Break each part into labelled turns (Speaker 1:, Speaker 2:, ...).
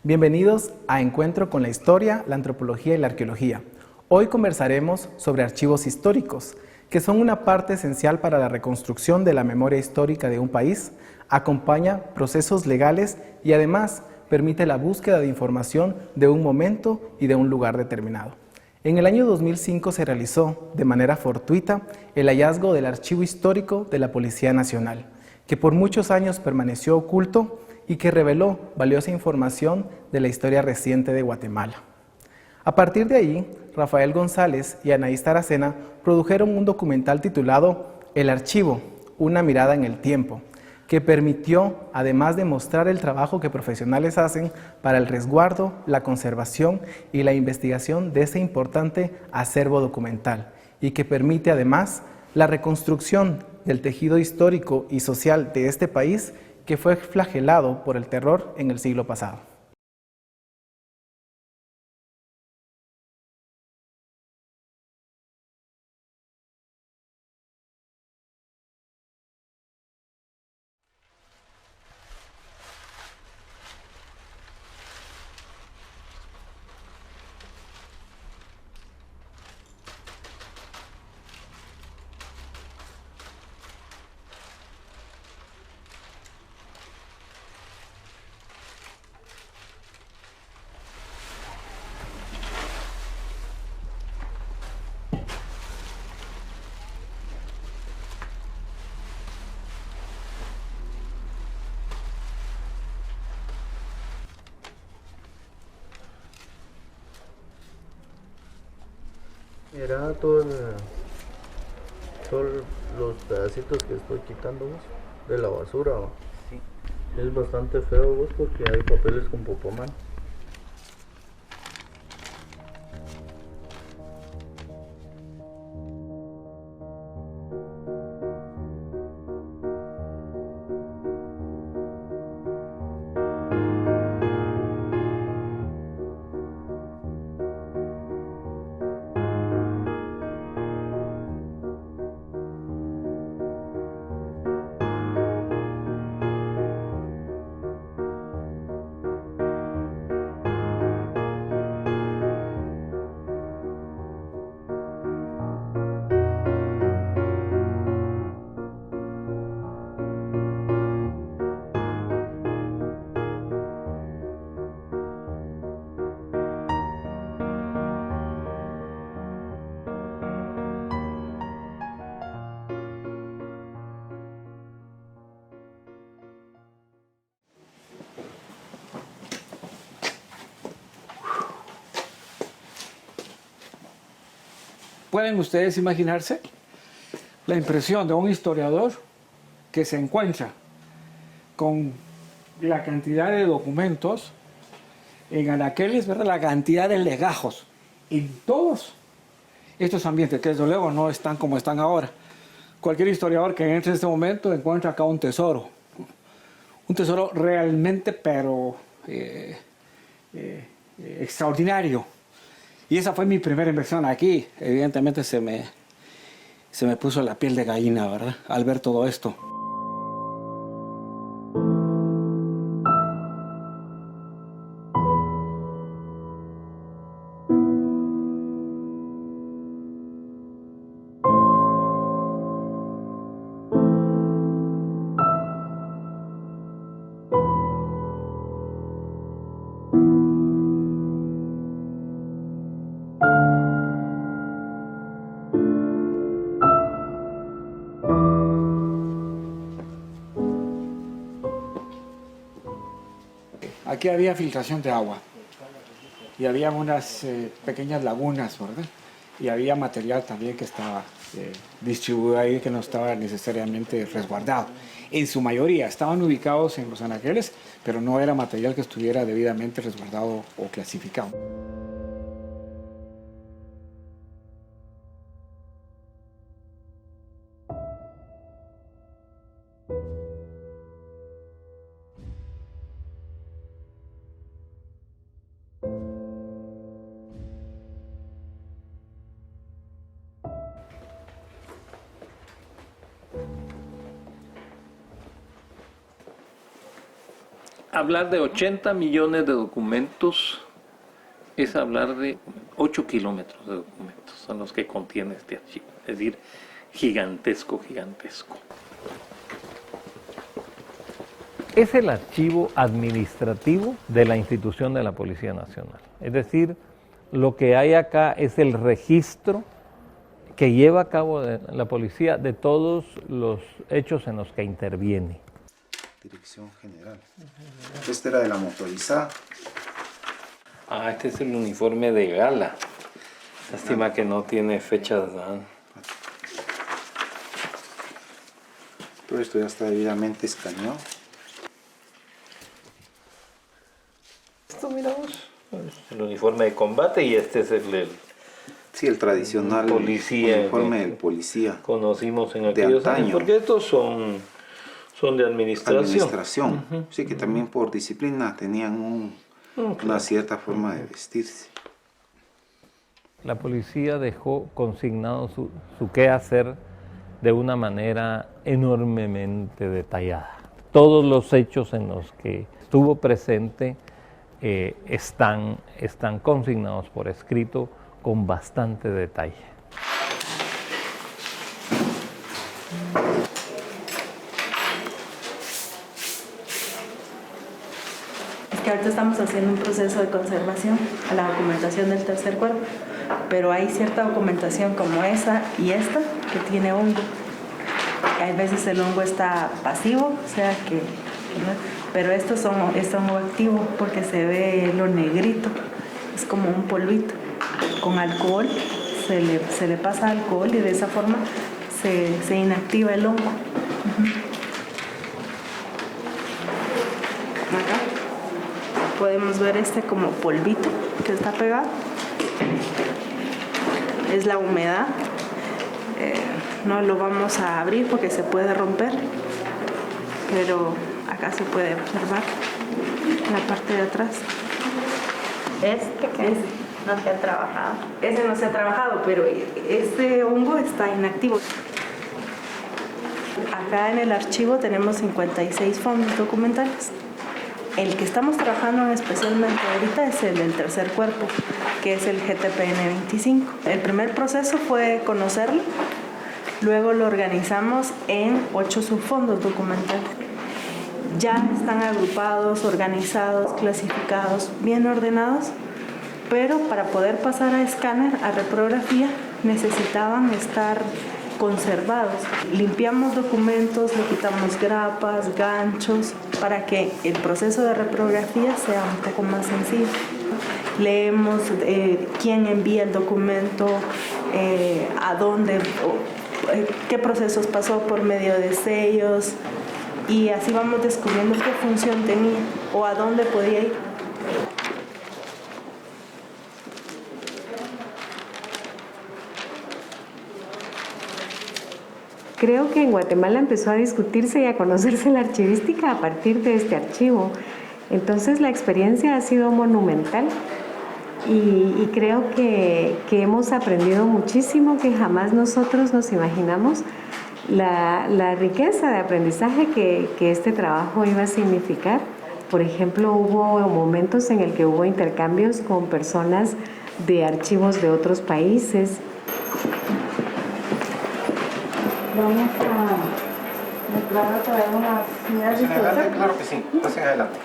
Speaker 1: Bienvenidos a Encuentro con la Historia, la Antropología y la Arqueología. Hoy conversaremos sobre archivos históricos, que son una parte esencial para la reconstrucción de la memoria histórica de un país, acompaña procesos legales y además permite la búsqueda de información de un momento y de un lugar determinado. En el año 2005 se realizó, de manera fortuita, el hallazgo del Archivo Histórico de la Policía Nacional, que por muchos años permaneció oculto y que reveló valiosa información de la historia reciente de Guatemala. A partir de ahí, Rafael González y Anaís Taracena produjeron un documental titulado El Archivo, una mirada en el tiempo, que permitió, además de mostrar el trabajo que profesionales hacen para el resguardo, la conservación y la investigación de este importante acervo documental, y que permite además la reconstrucción del tejido histórico y social de este país que fue flagelado por el terror en el siglo pasado.
Speaker 2: Mira todos los pedacitos que estoy quitando vos, de la basura. ¿Va?
Speaker 1: Sí.
Speaker 2: Es bastante feo vos porque hay papeles con Popoman.
Speaker 3: ¿Pueden ustedes imaginarse la impresión de un historiador que se encuentra con la cantidad de documentos en anaqueles, ¿verdad? La cantidad de legajos en todos estos ambientes, que desde luego no están como están ahora? Cualquier historiador que entre en este momento encuentra acá un tesoro realmente, pero extraordinario. Y esa fue mi primera inversión aquí. Evidentemente se me puso la piel de gallina, ¿verdad? Al ver todo esto. Aquí había filtración de agua y había unas pequeñas lagunas, ¿verdad? Y había material también que estaba distribuido ahí, que no estaba necesariamente resguardado. En su mayoría estaban ubicados en los anaqueles, pero no era material que estuviera debidamente resguardado o clasificado.
Speaker 4: Hablar de 80 millones de documentos es hablar de 8 kilómetros de documentos, son los que contiene este archivo, es decir, gigantesco, gigantesco.
Speaker 5: Es el archivo administrativo de la institución de la Policía Nacional. Es decir, lo que hay acá es el registro que lleva a cabo la policía de todos los hechos en los que interviene.
Speaker 6: Dirección General. Este era de la motorizada.
Speaker 4: Ah, este es el uniforme de gala. Lástima que no tiene fechas.
Speaker 6: Todo esto ya está debidamente escaneado.
Speaker 4: Esto, miramos, el uniforme de combate y este es
Speaker 6: Sí, el tradicional
Speaker 4: policía,
Speaker 6: uniforme del policía.
Speaker 4: conocimos en
Speaker 6: De
Speaker 4: aquellos años,
Speaker 6: antaño.
Speaker 4: porque estos son de administración.
Speaker 6: Sí, que también por disciplina tenían una cierta forma de vestirse.
Speaker 5: La policía dejó consignado su quehacer de una manera enormemente detallada. Todos los hechos en los que estuvo presente están consignados por escrito con bastante detalle.
Speaker 7: Es que ahorita estamos haciendo un proceso de conservación a la documentación del tercer cuerpo, pero hay cierta documentación como esa y esta que tiene hongo. Hay veces el hongo está pasivo, o sea que, pero estos son hongo activo porque se ve lo negrito, es como un polvito. Con alcohol, se le pasa alcohol y de esa forma se inactiva el hongo. Acá podemos ver este como polvito que está pegado. Es la humedad. No lo vamos a abrir porque se puede romper, pero acá se puede observar en la parte de atrás.
Speaker 8: No se ha trabajado.
Speaker 7: Ese no se ha trabajado, pero este hongo está inactivo. Acá en el archivo tenemos 56 fondos documentales. El que estamos trabajando especialmente ahorita es el del tercer cuerpo, que es el GTPN 25. El primer proceso fue conocerlo, luego lo organizamos en 8 subfondos documentales. Ya están agrupados, organizados, clasificados, bien ordenados, pero para poder pasar a escáner, a reprografía, necesitaban estar conservados. Limpiamos documentos, le quitamos grapas, ganchos, para que el proceso de reprografía sea un poco más sencillo. Leemos quién envía el documento, a dónde, qué procesos pasó por medio de sellos, y así vamos descubriendo qué función tenía o a dónde podía ir.
Speaker 8: Creo que en Guatemala empezó a discutirse y a conocerse la archivística a partir de este archivo. Entonces la experiencia ha sido monumental y creo que hemos aprendido muchísimo que jamás nosotros nos imaginamos la riqueza de aprendizaje que este trabajo iba a significar. Por ejemplo, hubo momentos en el que hubo intercambios con personas de archivos de otros países.
Speaker 7: Vamos a traer unas medidas de
Speaker 6: Claro que sí, pasen adelante.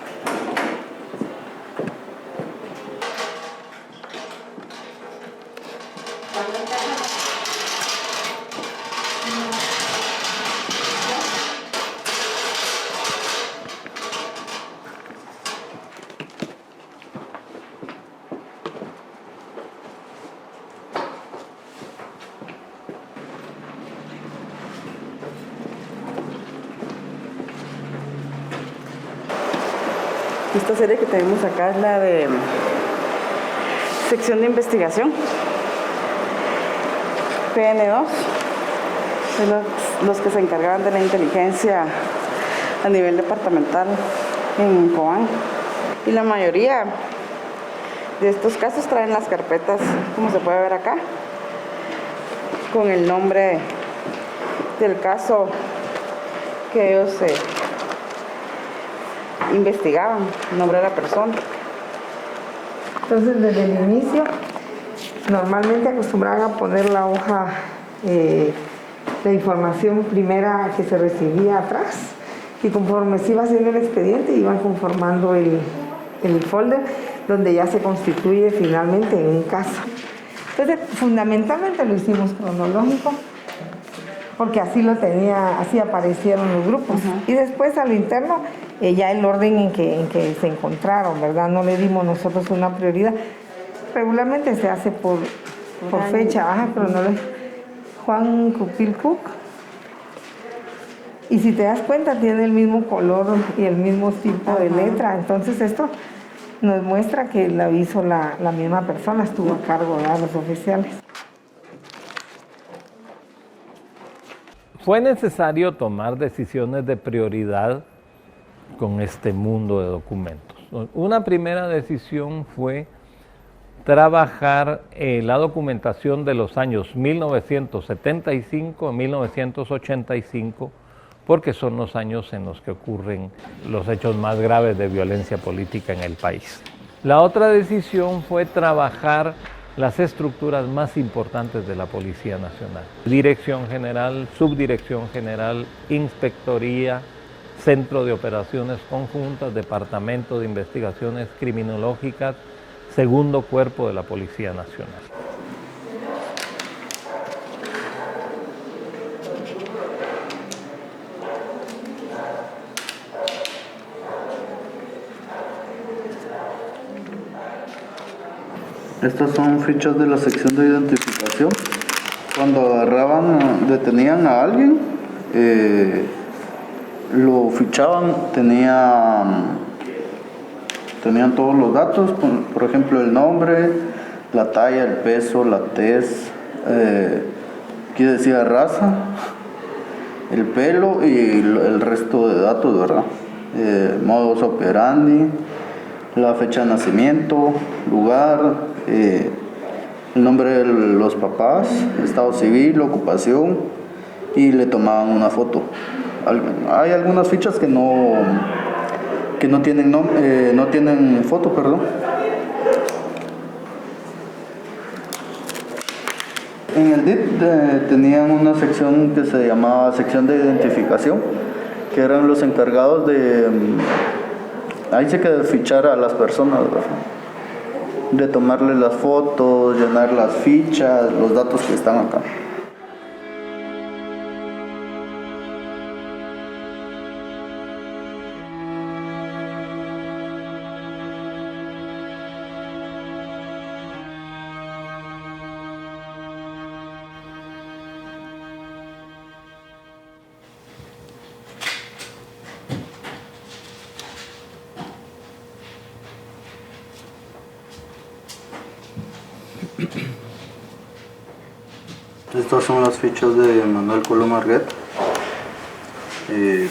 Speaker 7: Esta serie que tenemos acá es la de sección de investigación, PN2, los que se encargaban de la inteligencia a nivel departamental en Cobán. Y la mayoría de estos casos traen las carpetas, como se puede ver acá, con el nombre del caso que ellos
Speaker 9: investigaban el nombre de la persona.
Speaker 10: Entonces, desde el inicio, normalmente acostumbraban a poner la hoja, la información primera que se recibía atrás, y conforme se iba haciendo el expediente, iban conformando el folder, donde ya se constituye finalmente en un caso. Entonces, fundamentalmente lo hicimos cronológico, porque así lo tenía, así aparecieron los grupos. Y después a lo interno, ya el orden en que se encontraron, ¿verdad? No le dimos nosotros una prioridad. Regularmente se hace por fecha, cronológica. Juan Cupil Cook. Y si te das cuenta, tiene el mismo color y el mismo tipo de letra. Entonces esto nos muestra que lo hizo la misma persona, estuvo a cargo de los oficiales.
Speaker 5: Fue necesario tomar decisiones de prioridad con este mundo de documentos. Una primera decisión fue trabajar la documentación de los años 1975 a 1985, porque son los años en los que ocurren los hechos más graves de violencia política en el país. La otra decisión fue trabajar las estructuras más importantes de la Policía Nacional: Dirección General, Subdirección General, Inspectoría, Centro de Operaciones Conjuntas, Departamento de Investigaciones Criminológicas, Segundo Cuerpo de la Policía Nacional.
Speaker 2: Estas son fichas de la sección de identificación. Cuando agarraban, detenían a alguien, lo fichaban, tenían todos los datos, por ejemplo el nombre, la talla, el peso, la tez, aquí decía raza, el pelo y el resto de datos, ¿verdad? Modus operandi, la fecha de nacimiento, lugar, el nombre de los papás, estado civil, ocupación, y le tomaban una foto. Hay algunas fichas que no tienen foto, perdón. En el DIP tenían una sección que se llamaba sección de identificación, que eran los encargados de ahí sí que fichar a las personas, ¿verdad? De tomarle las fotos, llenar las fichas, los datos que están acá. Estas son las fichas de Manuel Coloma Arguet.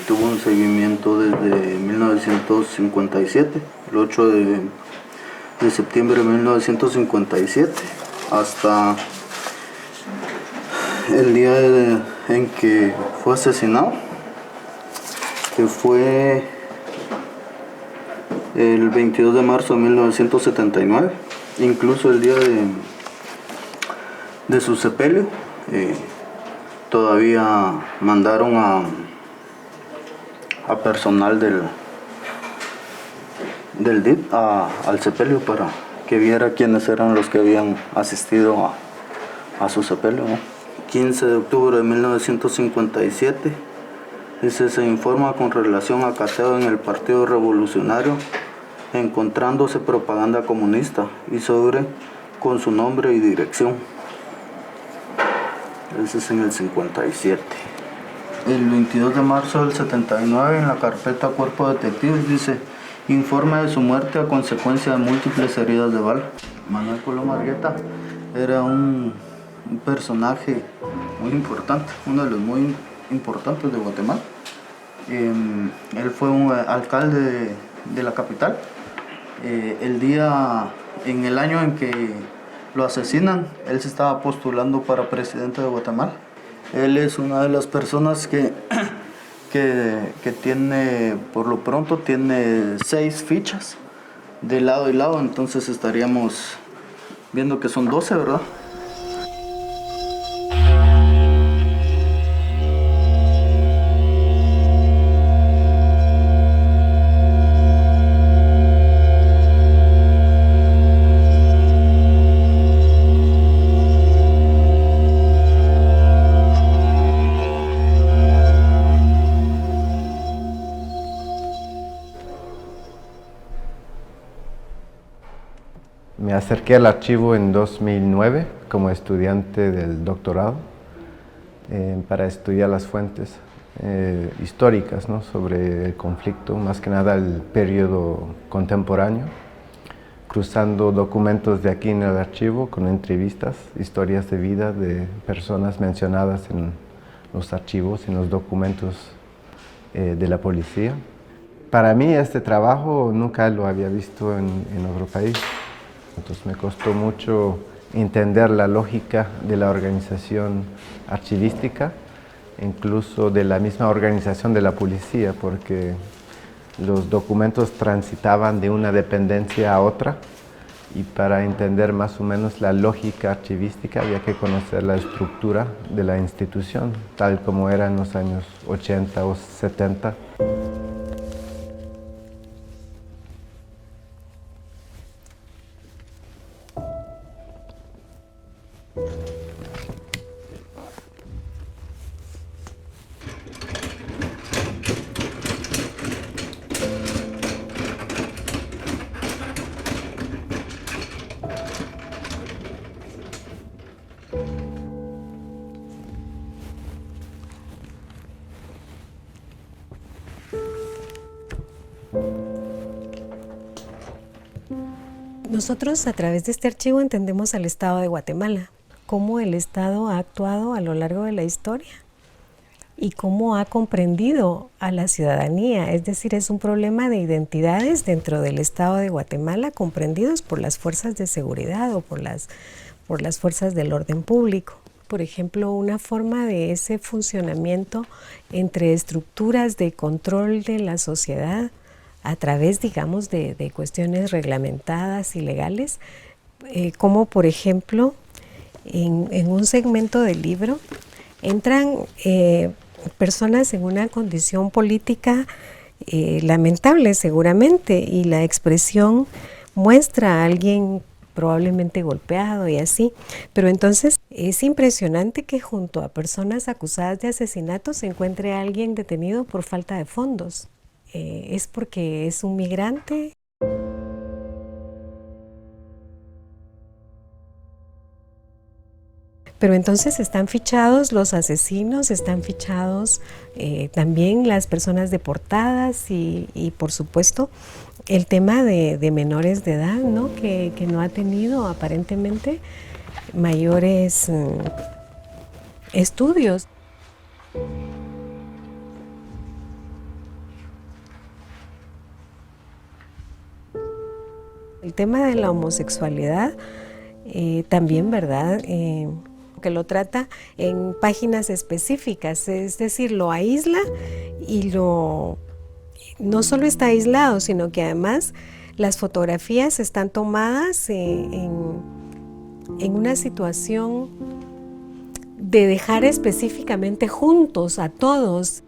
Speaker 2: Tuvo un seguimiento desde 1957, el 8 de septiembre de 1957, hasta el día en que fue asesinado, que fue el 22 de marzo de 1979, incluso el día de su sepelio. Todavía mandaron a personal del DIP al sepelio para que viera quiénes eran los que habían asistido a su sepelio, ¿no? 15 de octubre de 1957 se informa con relación a cateo en el Partido Revolucionario, encontrándose propaganda comunista y sobre con su nombre y dirección. Ese es en el 57. El 22 de marzo del 79, en la carpeta Cuerpo de Detectives, dice: informe de su muerte a consecuencia de múltiples heridas de bala. Manuel Coloma Argueta era un personaje muy importante, uno de los muy importantes de Guatemala. Él fue un alcalde de la capital. En el año en que lo asesinan, él se estaba postulando para presidente de Guatemala. Él es una de las personas que que tiene, por lo pronto, tiene 6 fichas de lado y lado, entonces estaríamos viendo que son 12, ¿verdad?
Speaker 11: Me acerqué al archivo en 2009 como estudiante del doctorado para estudiar las fuentes históricas, ¿no?, sobre el conflicto, más que nada el periodo contemporáneo, cruzando documentos de aquí en el archivo con entrevistas, historias de vida de personas mencionadas en los archivos, en los documentos de la policía. Para mí este trabajo nunca lo había visto en otro país. Entonces me costó mucho entender la lógica de la organización archivística, incluso de la misma organización de la policía, porque los documentos transitaban de una dependencia a otra y para entender más o menos la lógica archivística había que conocer la estructura de la institución, tal como era en los años 80 o 70.
Speaker 8: Nosotros a través de este archivo entendemos al Estado de Guatemala, cómo el Estado ha actuado a lo largo de la historia y cómo ha comprendido a la ciudadanía. Es decir, es un problema de identidades dentro del Estado de Guatemala comprendidos por las fuerzas de seguridad o por las fuerzas del orden público. Por ejemplo, una forma de ese funcionamiento entre estructuras de control de la sociedad a través, digamos, de cuestiones reglamentadas y legales, como por ejemplo, en un segmento del libro entran personas en una condición política lamentable seguramente, y la expresión muestra a alguien probablemente golpeado y así, pero entonces es impresionante que junto a personas acusadas de asesinato se encuentre a alguien detenido por falta de fondos. Es porque es un migrante. Pero entonces están fichados los asesinos, están fichados también las personas deportadas y por supuesto el tema de menores de edad, ¿no?, que no ha tenido aparentemente mayores estudios. El tema de la homosexualidad también, ¿verdad?, que lo trata en páginas específicas, es decir, lo aísla y no solo está aislado, sino que además las fotografías están tomadas en una situación de dejar específicamente juntos a todos.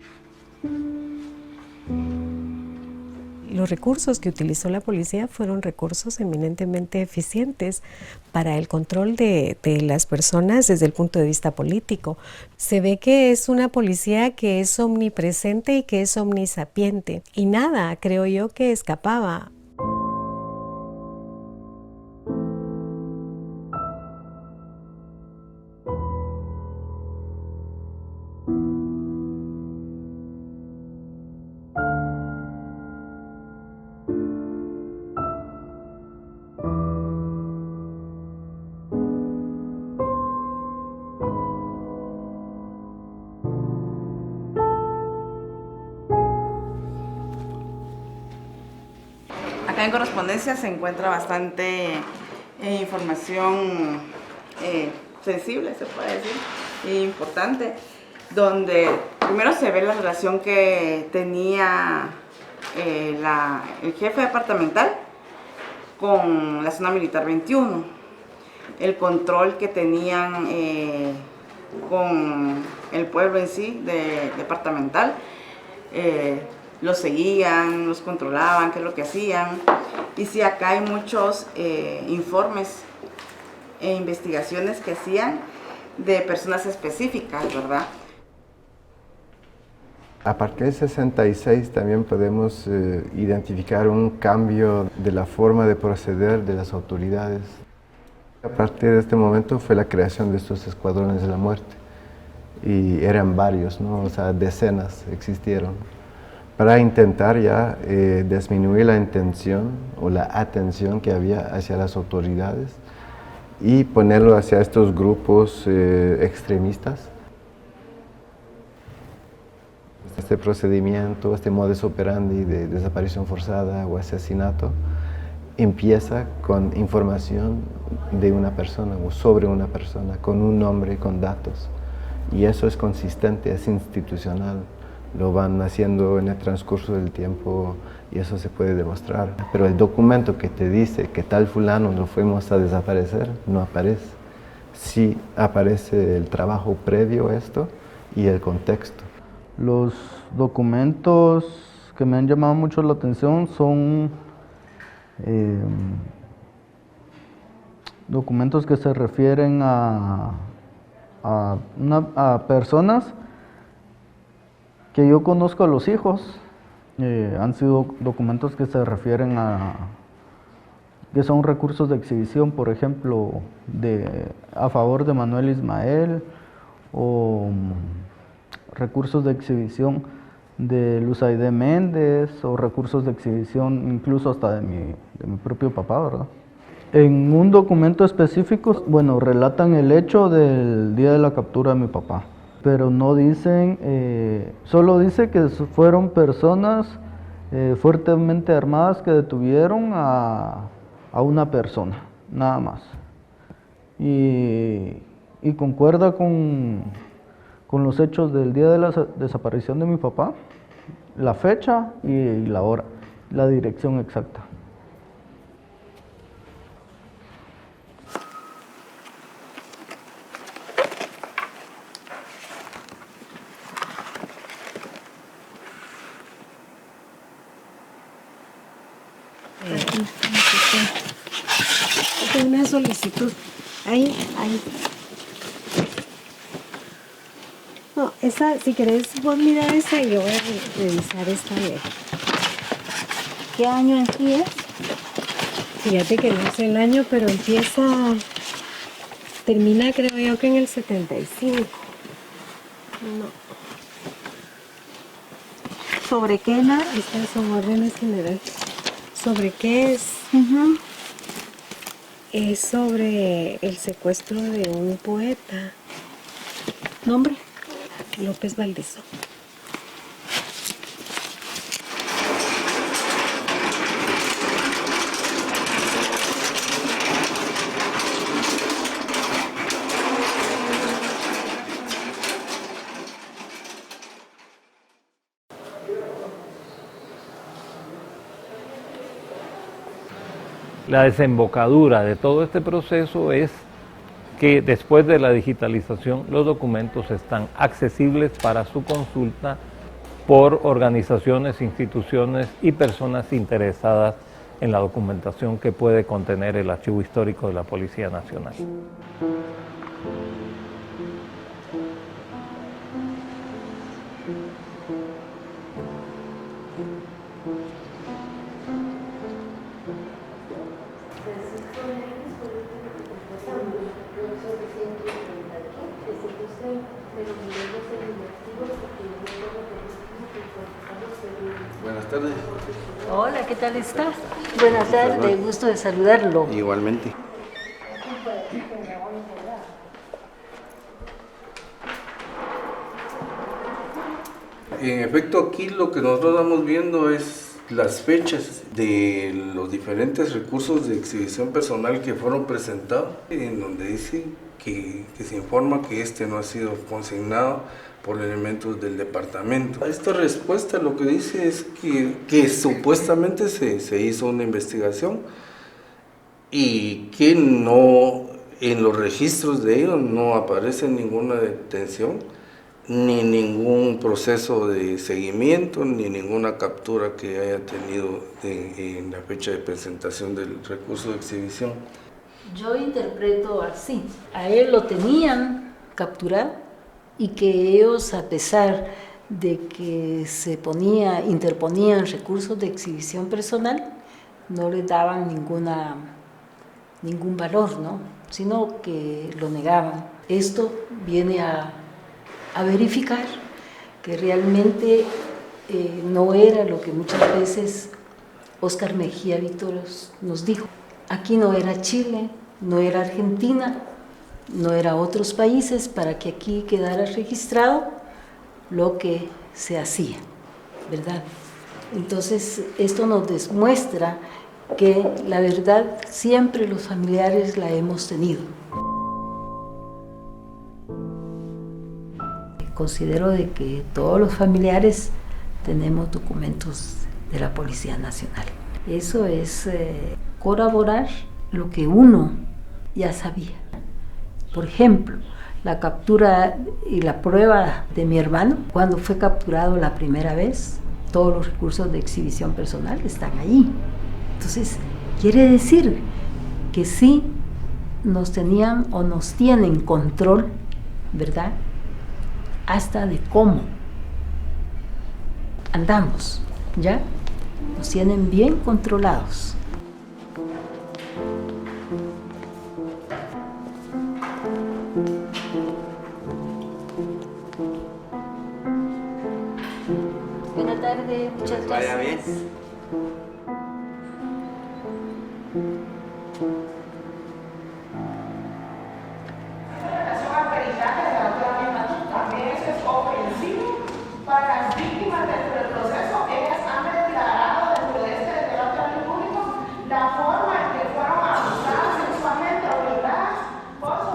Speaker 8: Los recursos que utilizó la policía fueron recursos eminentemente eficientes para el control de las personas desde el punto de vista político. Se ve que es una policía que es omnipresente y que es omnisapiente, y nada, creo yo, que escapaba.
Speaker 9: Acá en correspondencia se encuentra bastante información sensible, se puede decir, e importante. donde primero se ve la relación que tenía el jefe departamental con la zona militar 21, el control que tenían con el pueblo en sí departamental, los seguían, los controlaban, qué es lo que hacían. Y sí, acá hay muchos informes e investigaciones que hacían de personas específicas, ¿verdad?
Speaker 11: A partir del 66 también podemos identificar un cambio de la forma de proceder de las autoridades. A partir de este momento fue la creación de estos escuadrones de la muerte. Y eran varios, ¿no? O sea, decenas existieron, para intentar ya disminuir la intención o la atención que había hacia las autoridades y ponerlo hacia estos grupos extremistas. Este procedimiento, este modus operandi de desaparición forzada o asesinato empieza con información de una persona o sobre una persona, con un nombre, con datos. Y eso es consistente, es institucional. Lo van haciendo en el transcurso del tiempo y eso se puede demostrar. Pero el documento que te dice que tal fulano lo fuimos a desaparecer, no aparece. Sí aparece el trabajo previo a esto y el contexto.
Speaker 2: Los documentos que me han llamado mucho la atención son documentos que se refieren a personas que yo conozco a los hijos. Han sido documentos que se refieren que son recursos de exhibición, por ejemplo, a favor de Manuel Ismael, o recursos de exhibición de Luz Aide Méndez, o recursos de exhibición incluso hasta de mi propio papá, ¿verdad? En un documento específico, bueno, relatan el hecho del día de la captura de mi papá, pero no dicen, solo dice que fueron personas fuertemente armadas que detuvieron a una persona, nada más. Y concuerda con los hechos del día de la desaparición de mi papá, la fecha y la hora, la dirección exacta.
Speaker 8: Una solicitud. Ahí. No, esa, si querés vos mirar esa y yo voy a revisar esta de... ¿Qué año aquí es? Fíjate que no sé el año, pero termina creo yo que en el 75. No. ¿Sobre qué la? Estas son órdenes generales. ¿Sobre qué es? Es sobre el secuestro de un poeta. ¿Nombre? López Valdezón.
Speaker 5: La desembocadura de todo este proceso es que después de la digitalización los documentos están accesibles para su consulta por organizaciones, instituciones y personas interesadas en la documentación que puede contener el Archivo Histórico de la Policía Nacional.
Speaker 12: Buenas tardes.
Speaker 13: Hola, ¿qué tal está? Buenas tardes, gusto de saludarlo.
Speaker 12: Igualmente. En efecto, aquí lo que nosotros estamos viendo es las fechas de los diferentes recursos de exhibición personal que fueron presentados, en donde dice que se informa que este no ha sido consignado por elementos del departamento. Esta respuesta lo que dice es que supuestamente se hizo una investigación y que no, en los registros de ellos no aparece ninguna detención, ni ningún proceso de seguimiento, ni ninguna captura que haya tenido en la fecha de presentación del recurso de exhibición.
Speaker 13: Yo interpreto así. A él lo tenían capturado y que ellos, a pesar de que interponían recursos de exhibición personal, no les daban ningún valor, ¿no? Sino que lo negaban. Esto viene a verificar que realmente no era lo que muchas veces Óscar Mejía Vítoros nos dijo. Aquí no era Chile, no era Argentina, no era otros países para que aquí quedara registrado lo que se hacía, ¿verdad? Entonces, esto nos demuestra que la verdad siempre los familiares la hemos tenido. Considero de que todos los familiares tenemos documentos de la Policía Nacional. Eso es corroborar lo que uno ya sabía. Por ejemplo, la captura y la prueba de mi hermano, cuando fue capturado la primera vez, todos los recursos de exhibición personal están ahí. Entonces, quiere decir que sí nos tenían o nos tienen control, ¿verdad? Hasta de cómo andamos, ¿ya? Nos tienen bien controlados. Buenas tardes, muchas gracias.
Speaker 6: Vaya bien.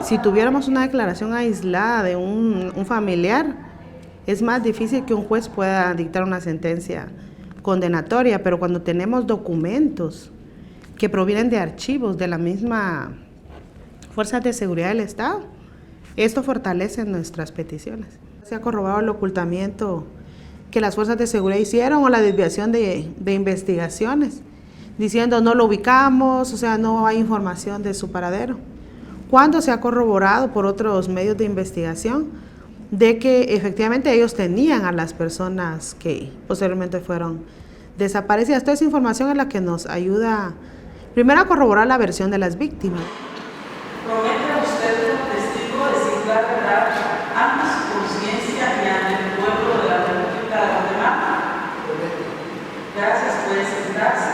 Speaker 14: Si tuviéramos una declaración aislada de un familiar, es más difícil que un juez pueda dictar una sentencia condenatoria, pero cuando tenemos documentos que provienen de archivos de la misma Fuerzas de Seguridad del Estado, esto fortalece nuestras peticiones. Se ha corroborado el ocultamiento que las Fuerzas de Seguridad hicieron o la desviación de investigaciones, diciendo no lo ubicamos, o sea, no hay información de su paradero. Cuando se ha corroborado por otros medios de investigación de que efectivamente ellos tenían a las personas que posteriormente fueron desaparecidas. Toda esa información es la que nos ayuda primero a corroborar la versión de las víctimas.
Speaker 15: ¿Promete usted como testigo decir la verdad ante su conciencia y ante el pueblo de la República de Guatemala? Gracias, puede sentarse.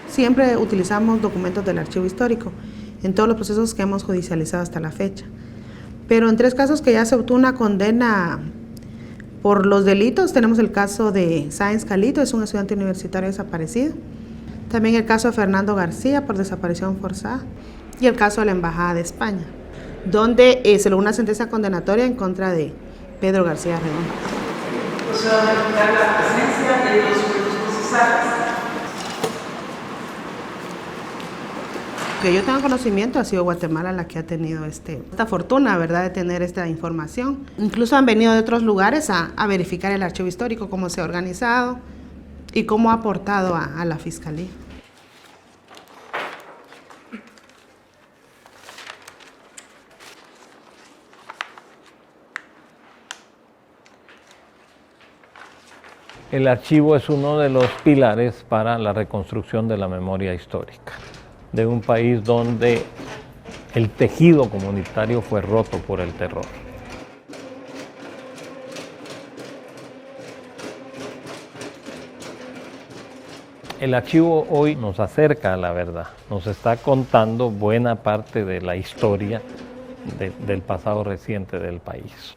Speaker 14: Siempre utilizamos documentos del archivo histórico en todos los procesos que hemos judicializado hasta la fecha. Pero en 3 casos que ya se obtuvo una condena por los delitos, tenemos el caso de Sáenz Calito, es un estudiante universitario desaparecido. También el caso de Fernando García por desaparición forzada. Y el caso de la Embajada de España, donde se logró una sentencia condenatoria en contra de Pedro García Redondo.
Speaker 15: Se va a verificar la presencia de los sujetos procesales.
Speaker 14: Que yo tenga conocimiento, ha sido Guatemala la que ha tenido esta fortuna, ¿verdad?, de tener esta información. Incluso han venido de otros lugares a verificar el archivo histórico, cómo se ha organizado y cómo ha aportado a la Fiscalía.
Speaker 5: El archivo es uno de los pilares para la reconstrucción de la memoria histórica de un país donde el tejido comunitario fue roto por el terror. El archivo hoy nos acerca a la verdad, nos está contando buena parte de la historia del pasado reciente del país.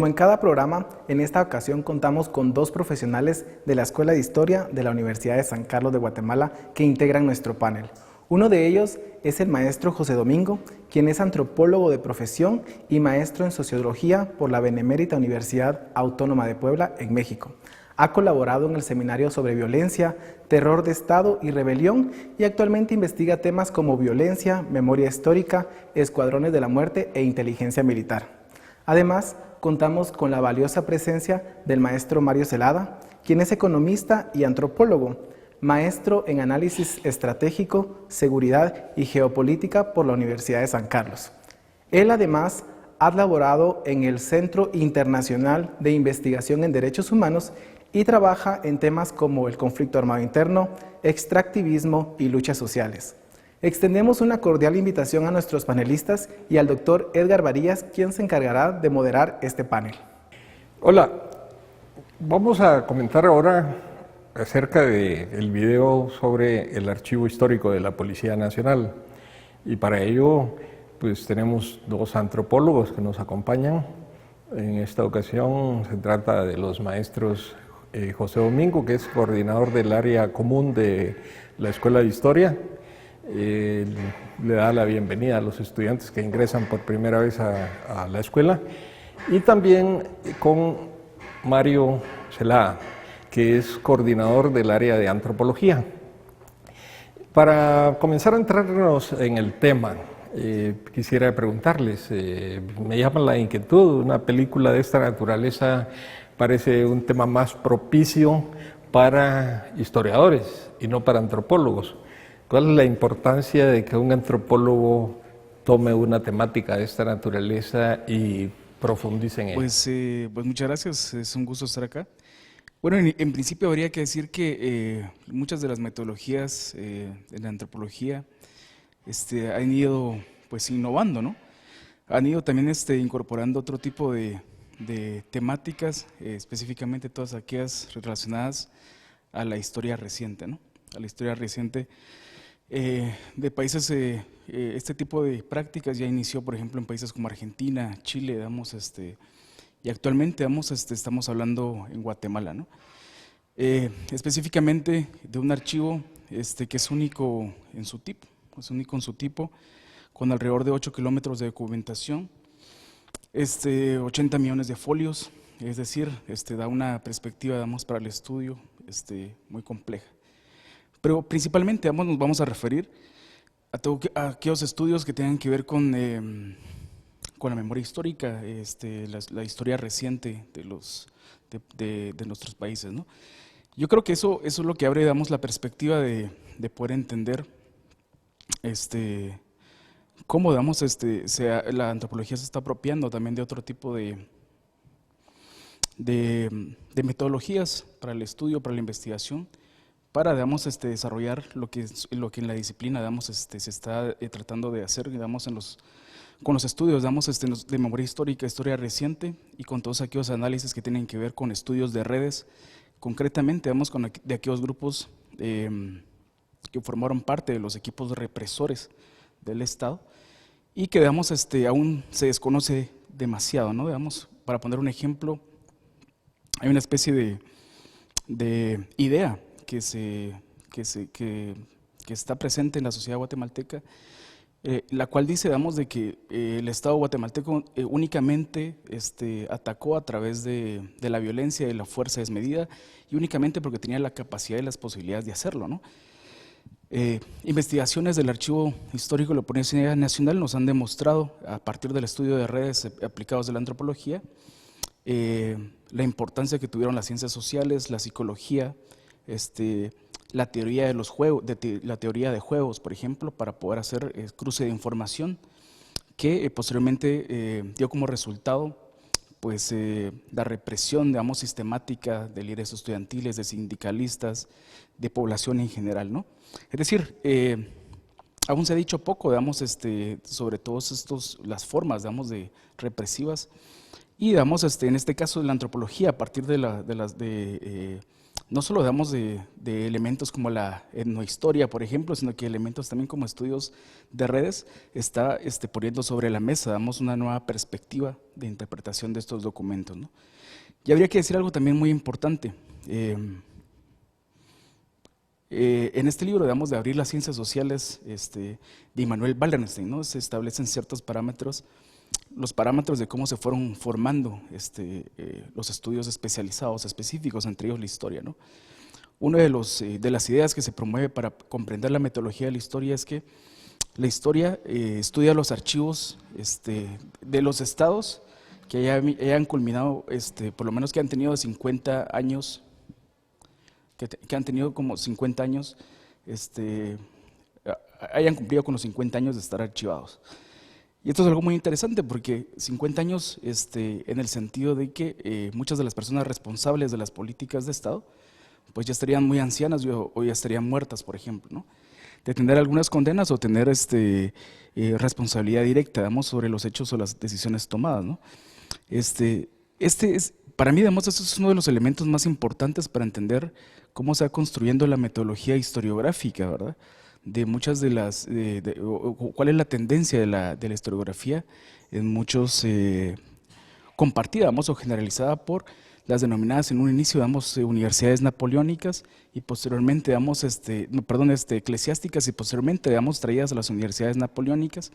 Speaker 1: en cada programa, en esta ocasión contamos con 2 profesionales de la Escuela de Historia de la Universidad de San Carlos de Guatemala que integran nuestro panel. Uno de ellos es el maestro José Domingo, quien es antropólogo de profesión y maestro en sociología por la Benemérita Universidad Autónoma de Puebla en México. Ha colaborado en el seminario sobre violencia, terror de Estado y rebelión y actualmente investiga temas como violencia, memoria histórica, escuadrones de la muerte e inteligencia militar. Además, contamos con la valiosa presencia del maestro Mario Celada, quien es economista y antropólogo, maestro en análisis estratégico, seguridad y geopolítica por la Universidad de San Carlos. Él además ha laborado en el Centro Internacional de Investigación en Derechos Humanos y trabaja en temas como el conflicto armado interno, extractivismo y luchas sociales. Extendemos una cordial invitación a nuestros panelistas y al doctor Edgar Varillas, quien se encargará de moderar este panel.
Speaker 16: Hola, vamos a comentar ahora acerca del video sobre el archivo histórico de la Policía Nacional. Y para ello, pues tenemos 2 antropólogos que nos acompañan. En esta ocasión se trata de los maestros José Domingo, que es coordinador del área común de la Escuela de Historia. Le da la bienvenida a los estudiantes que ingresan por primera vez a la escuela. Y también con Mario Celada, que es coordinador del área de antropología. Para comenzar a entrarnos en el tema, quisiera preguntarles, me llama la inquietud, una película de esta naturaleza parece un tema más propicio para historiadores y no para antropólogos. ¿Cuál es la importancia de que un antropólogo tome una temática de esta naturaleza y profundice en ella?
Speaker 17: Pues muchas gracias, es un gusto estar acá. Bueno, en principio habría que decir que muchas de las metodologías en la antropología han ido pues innovando, ¿no? Han ido también incorporando otro tipo de temáticas, específicamente todas aquellas relacionadas a la historia reciente, ¿no? A la historia reciente de países. Este tipo de prácticas ya inició, por ejemplo, en países como Argentina, Chile, digamos, y actualmente estamos hablando en Guatemala, ¿no? Específicamente de un archivo que es único en su tipo, con alrededor de 8 kilómetros de documentación, 80 millones de folios, es decir, da una perspectiva, digamos, para el estudio muy compleja. Pero principalmente nos vamos a referir a aquellos estudios que tengan que ver con la memoria histórica, la historia reciente de nuestros países, ¿no? Yo creo que eso es lo que abre, digamos, la perspectiva de poder entender cómo, digamos, la antropología se está apropiando también de otro tipo de metodologías para el estudio, para la investigación, para, digamos, desarrollar lo que en la disciplina, digamos, se está tratando de hacer, digamos, con los estudios, digamos, de memoria histórica, historia reciente, y con todos aquellos análisis que tienen que ver con estudios de redes, concretamente, digamos, de aquellos grupos que formaron parte de los equipos represores del Estado y que, digamos, aún se desconoce demasiado, ¿no? Digamos, para poner un ejemplo, hay una especie de idea que está presente en la sociedad guatemalteca, la cual dice, digamos, de que el Estado guatemalteco únicamente atacó a través de la violencia y de la fuerza desmedida, y únicamente porque tenía la capacidad y las posibilidades de hacerlo, ¿no? Investigaciones del Archivo Histórico de la Policía Nacional nos han demostrado, a partir del estudio de redes aplicados de la antropología, la importancia que tuvieron las ciencias sociales, la psicología, la teoría de los juegos, la teoría de juegos, por ejemplo, para poder hacer cruce de información, que posteriormente dio como resultado pues la represión, digamos, sistemática de líderes estudiantiles, de sindicalistas, de población en general, ¿no? Es decir, aún se ha dicho poco, digamos, sobre todas las formas, digamos, de represivas, y digamos, en este caso de la antropología, a partir de no solo damos de elementos como la etnohistoria, por ejemplo, sino que elementos también como estudios de redes está poniendo sobre la mesa, damos una nueva perspectiva de interpretación de estos documentos, ¿no? Y habría que decir algo también muy importante. En este libro, digamos, de Abrir las ciencias sociales de Immanuel Wallerstein, ¿no? Se establecen ciertos parámetros, los parámetros de cómo se fueron formando los estudios especializados, específicos, entre ellos la historia, ¿no? Una de las ideas que se promueve para comprender la metodología de la historia es que la historia estudia los archivos de los estados que hayan culminado, por lo menos que han tenido 50 años, que han tenido como 50 años, hayan cumplido con los 50 años de estar archivados. Y esto es algo muy interesante porque 50 años en el sentido de que muchas de las personas responsables de las políticas de Estado pues ya estarían muy ancianas o ya estarían muertas, por ejemplo, ¿no? De tener algunas condenas o tener responsabilidad directa, digamos, sobre los hechos o las decisiones tomadas, ¿no? Para mí, digamos, este es uno de los elementos más importantes para entender cómo se va construyendo la metodología historiográfica, ¿verdad? De muchas de las, cuál es la tendencia de la historiografía en muchos, compartida, digamos, o generalizada por las denominadas en un inicio, digamos, universidades napoleónicas y posteriormente, digamos, eclesiásticas y posteriormente, digamos, traídas a las universidades napoleónicas,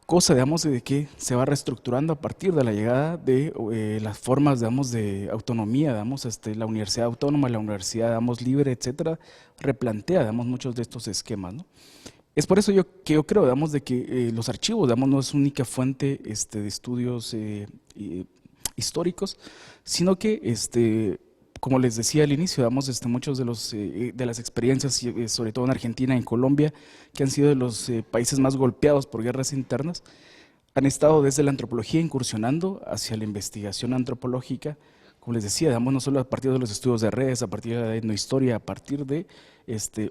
Speaker 17: cosa, digamos, de que se va reestructurando a partir de la llegada de las formas, digamos, de autonomía, digamos, la universidad autónoma, la universidad, digamos, libre, etcétera, replantea, digamos, muchos de estos esquemas, ¿no? Es por eso que yo creo, digamos, de que los archivos, digamos, no es única fuente de estudios históricos, sino que, como les decía al inicio, digamos, muchos de las experiencias, sobre todo en Argentina y en Colombia, que han sido de los países más golpeados por guerras internas, han estado desde la antropología incursionando hacia la investigación antropológica, como les decía, digamos, no solo a partir de los estudios de redes, a partir de la etnohistoria, a partir de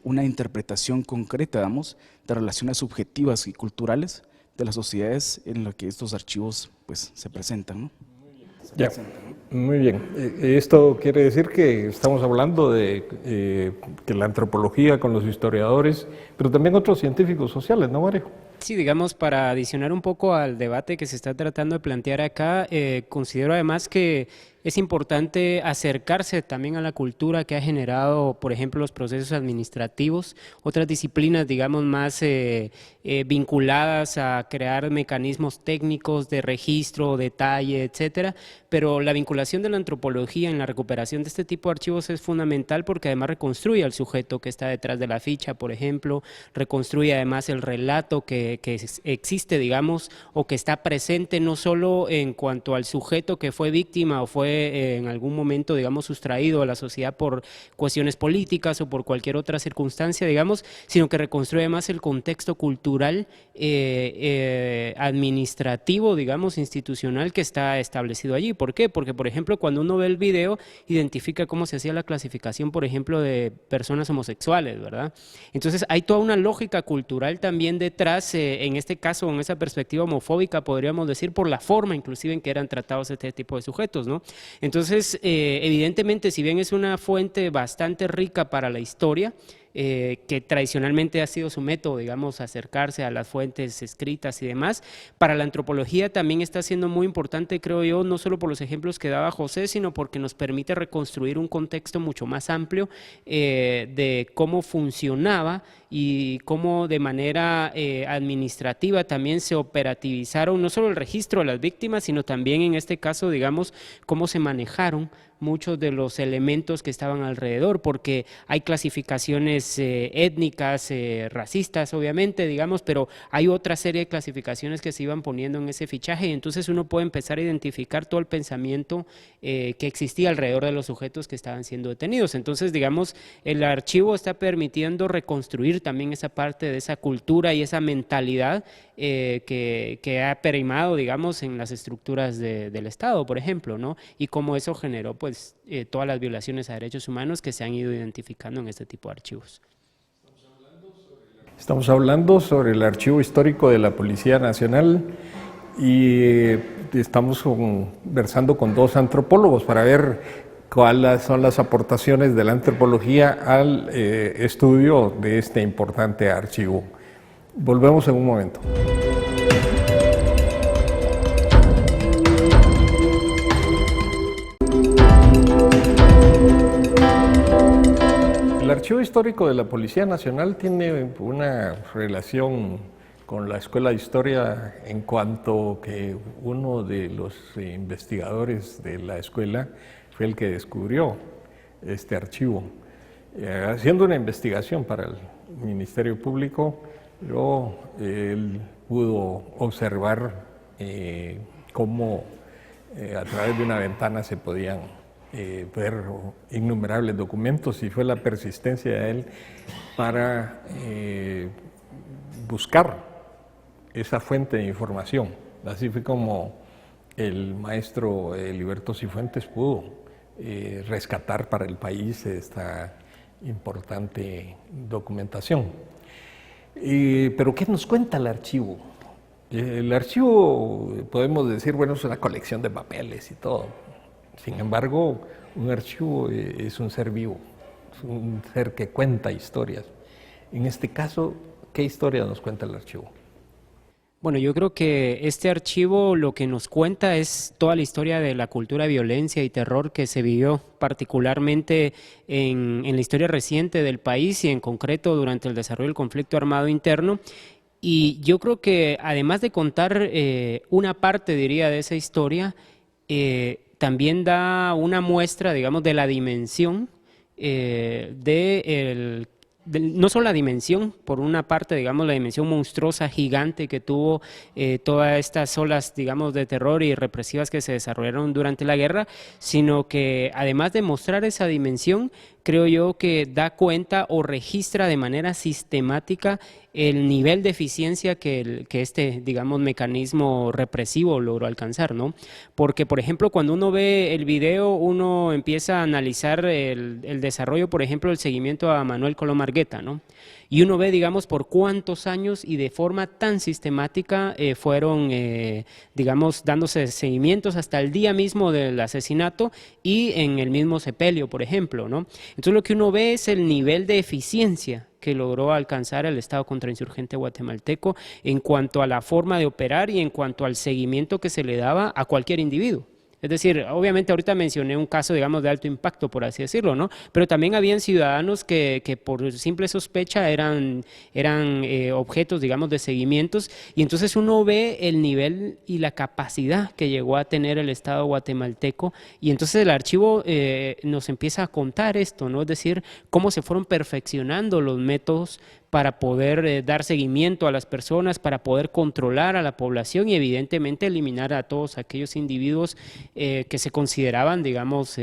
Speaker 17: una interpretación concreta, digamos, de relaciones subjetivas y culturales de las sociedades en las que estos archivos pues, se presentan, ¿no?
Speaker 16: Ya, muy bien. Esto quiere decir que estamos hablando de que la antropología con los historiadores, pero también otros científicos sociales, ¿no, Mario?
Speaker 18: Sí, digamos, para adicionar un poco al debate que se está tratando de plantear acá, considero además que es importante acercarse también a la cultura que ha generado, por ejemplo, los procesos administrativos, otras disciplinas, digamos, más vinculadas a crear mecanismos técnicos de registro, detalle, etcétera, pero la vinculación de la antropología en la recuperación de este tipo de archivos es fundamental porque además reconstruye al sujeto que está detrás de la ficha, por ejemplo, reconstruye además el relato que existe, digamos, o que está presente no solo en cuanto al sujeto que fue víctima o fue en algún momento, digamos, sustraído a la sociedad por cuestiones políticas o por cualquier otra circunstancia, digamos, sino que reconstruye más el contexto cultural, administrativo, digamos, institucional que está establecido allí. ¿Por qué? Porque, por ejemplo, cuando uno ve el video, identifica cómo se hacía la clasificación, por ejemplo, de personas homosexuales, ¿verdad? Entonces, hay toda una lógica cultural también detrás, en este caso, en esa perspectiva homofóbica, podríamos decir, por la forma inclusive en que eran tratados este tipo de sujetos, ¿no? Entonces, evidentemente, si bien es una fuente bastante rica para la historia, que tradicionalmente ha sido su método, digamos, acercarse a las fuentes escritas y demás, para la antropología también está siendo muy importante, creo yo, no solo por los ejemplos que daba José, sino porque nos permite reconstruir un contexto mucho más amplio de cómo funcionaba y cómo de manera administrativa también se operativizaron no solo el registro de las víctimas, sino también en este caso, digamos, cómo se manejaron muchos de los elementos que estaban alrededor, porque hay clasificaciones étnicas, racistas, obviamente, digamos, pero hay otra serie de clasificaciones que se iban poniendo en ese fichaje y entonces uno puede empezar a identificar todo el pensamiento que existía alrededor de los sujetos que estaban siendo detenidos. Entonces, digamos, el archivo está permitiendo reconstruir también esa parte de esa cultura y esa mentalidad que ha perimado, digamos, en las estructuras del Estado, por ejemplo, ¿no? Y cómo eso generó, pues, todas las violaciones a derechos humanos que se han ido identificando en este tipo de archivos.
Speaker 16: Estamos hablando sobre el archivo histórico de la Policía Nacional y estamos conversando con dos antropólogos para ver cuáles son las aportaciones de la antropología al estudio de este importante archivo. Volvemos en un momento. El Archivo Histórico de la Policía Nacional tiene una relación con la Escuela de Historia en cuanto que uno de los investigadores de la escuela fue el que descubrió este archivo. Haciendo una investigación para el Ministerio Público, él pudo observar cómo a través de una ventana se podían ver innumerables documentos, y fue la persistencia de él para buscar esa fuente de información. Así fue como el maestro Heriberto Cifuentes pudo rescatar para el país esta importante documentación. Pero ¿qué nos cuenta el archivo? El archivo, podemos decir, bueno, es una colección de papeles y todo. Sin embargo, un archivo es un ser vivo, es un ser que cuenta historias. En este caso, ¿qué historia nos cuenta el archivo?
Speaker 18: Bueno, yo creo que este archivo lo que nos cuenta es toda la historia de la cultura de violencia y terror que se vivió particularmente en la historia reciente del país y en concreto durante el desarrollo del conflicto armado interno. Y yo creo que además de contar una parte, diría, de esa historia, también da una muestra, digamos, de la dimensión no solo la dimensión, por una parte, digamos, la dimensión monstruosa, gigante que tuvo todas estas olas, digamos, de terror y represivas que se desarrollaron durante la guerra, sino que además de mostrar esa dimensión, creo yo que da cuenta o registra de manera sistemática el nivel de eficiencia que este, digamos, mecanismo represivo logró alcanzar, ¿no? Porque, por ejemplo, cuando uno ve el video, uno empieza a analizar el desarrollo, por ejemplo, el seguimiento a Manuel Colom Argueta, ¿no? Y uno ve, digamos, por cuántos años y de forma tan sistemática fueron, digamos, dándose seguimientos hasta el día mismo del asesinato y en el mismo sepelio, por ejemplo, ¿no? Entonces lo que uno ve es el nivel de eficiencia que logró alcanzar el Estado contrainsurgente guatemalteco en cuanto a la forma de operar y en cuanto al seguimiento que se le daba a cualquier individuo. Es decir, obviamente ahorita mencioné un caso, digamos, de alto impacto, por así decirlo, ¿no? Pero también habían ciudadanos que por simple sospecha eran objetos, digamos, de seguimientos, y entonces uno ve el nivel y la capacidad que llegó a tener el Estado guatemalteco, y entonces el archivo nos empieza a contar esto, ¿no? Es decir, cómo se fueron perfeccionando los métodos para poder dar seguimiento a las personas, para poder controlar a la población y evidentemente eliminar a todos aquellos individuos que se consideraban, digamos,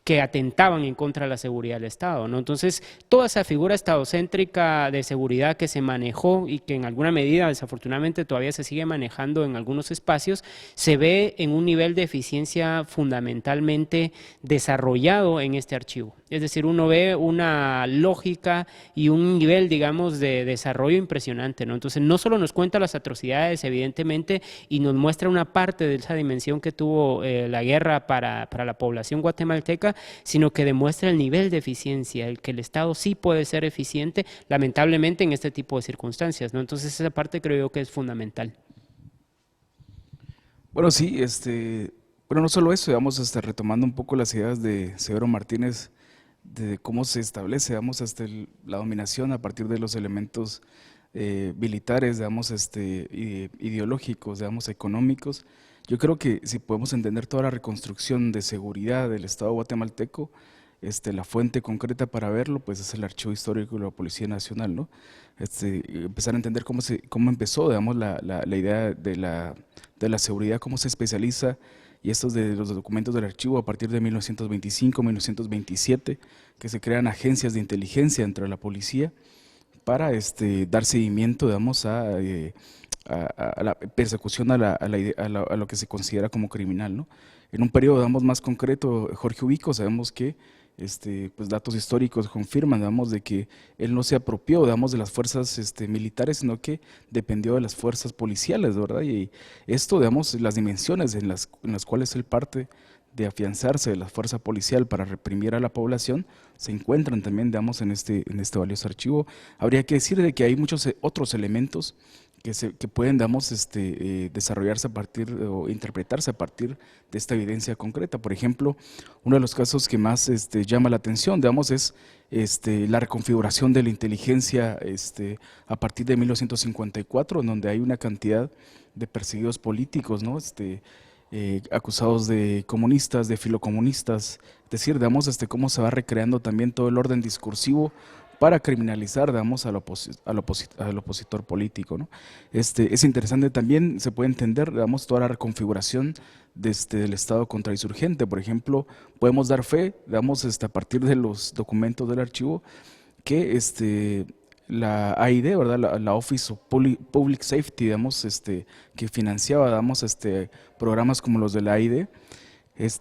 Speaker 18: que atentaban en contra de la seguridad del Estado, ¿no? Entonces, toda esa figura estadocéntrica de seguridad que se manejó y que en alguna medida, desafortunadamente, todavía se sigue manejando en algunos espacios, se ve en un nivel de eficiencia fundamentalmente desarrollado en este archivo. Es decir, uno ve una lógica y un nivel, digamos, de desarrollo impresionante, ¿no? Entonces, no solo nos cuenta las atrocidades, evidentemente, y nos muestra una parte de esa dimensión que tuvo la guerra para la población guatemalteca, sino que demuestra el nivel de eficiencia, el que el Estado sí puede ser eficiente, lamentablemente, en este tipo de circunstancias, ¿no? Entonces, esa parte creo yo que es fundamental.
Speaker 17: Bueno, sí, bueno, no solo eso, digamos, retomando un poco las ideas de Severo Martínez, de cómo se establece, digamos, la dominación a partir de los elementos militares, digamos, ideológicos, digamos, económicos. Yo creo que si podemos entender toda la reconstrucción de seguridad del Estado guatemalteco, la fuente concreta para verlo, pues es el Archivo Histórico de la Policía Nacional, ¿no? Empezar a entender cómo empezó, digamos, la idea de la seguridad, cómo se especializa, y estos de los documentos del archivo a partir de 1925, 1927, que se crean agencias de inteligencia dentro de la policía para dar seguimiento, digamos, a la persecución a lo que se considera como criminal, ¿no? En un periodo, digamos, más concreto, Jorge Ubico, sabemos que pues datos históricos confirman, digamos, de que él no se apropió, digamos, de las fuerzas militares, sino que dependió de las fuerzas policiales, ¿verdad? Y esto, digamos, las dimensiones en las cuales él parte de afianzarse de la fuerza policial para reprimir a la población, se encuentran también, digamos, en este valioso archivo. Habría que decir de que hay muchos otros elementos que pueden, digamos, desarrollarse a partir o interpretarse a partir de esta evidencia concreta. Por ejemplo, uno de los casos que más llama la atención, digamos, es la reconfiguración de la inteligencia a partir de 1954, en donde hay una cantidad de perseguidos políticos, ¿no? Acusados de comunistas, de filocomunistas, es decir, digamos, cómo se va recreando también todo el orden discursivo para criminalizar, digamos, al opositor político, ¿no? Es interesante también, se puede entender, digamos, toda la reconfiguración del Estado contrainsurgente. Por ejemplo, podemos dar fe, digamos, a partir de los documentos del archivo, que la AID, ¿verdad? La Office of Public Safety, digamos, que financiaba, digamos, programas como los de la AID,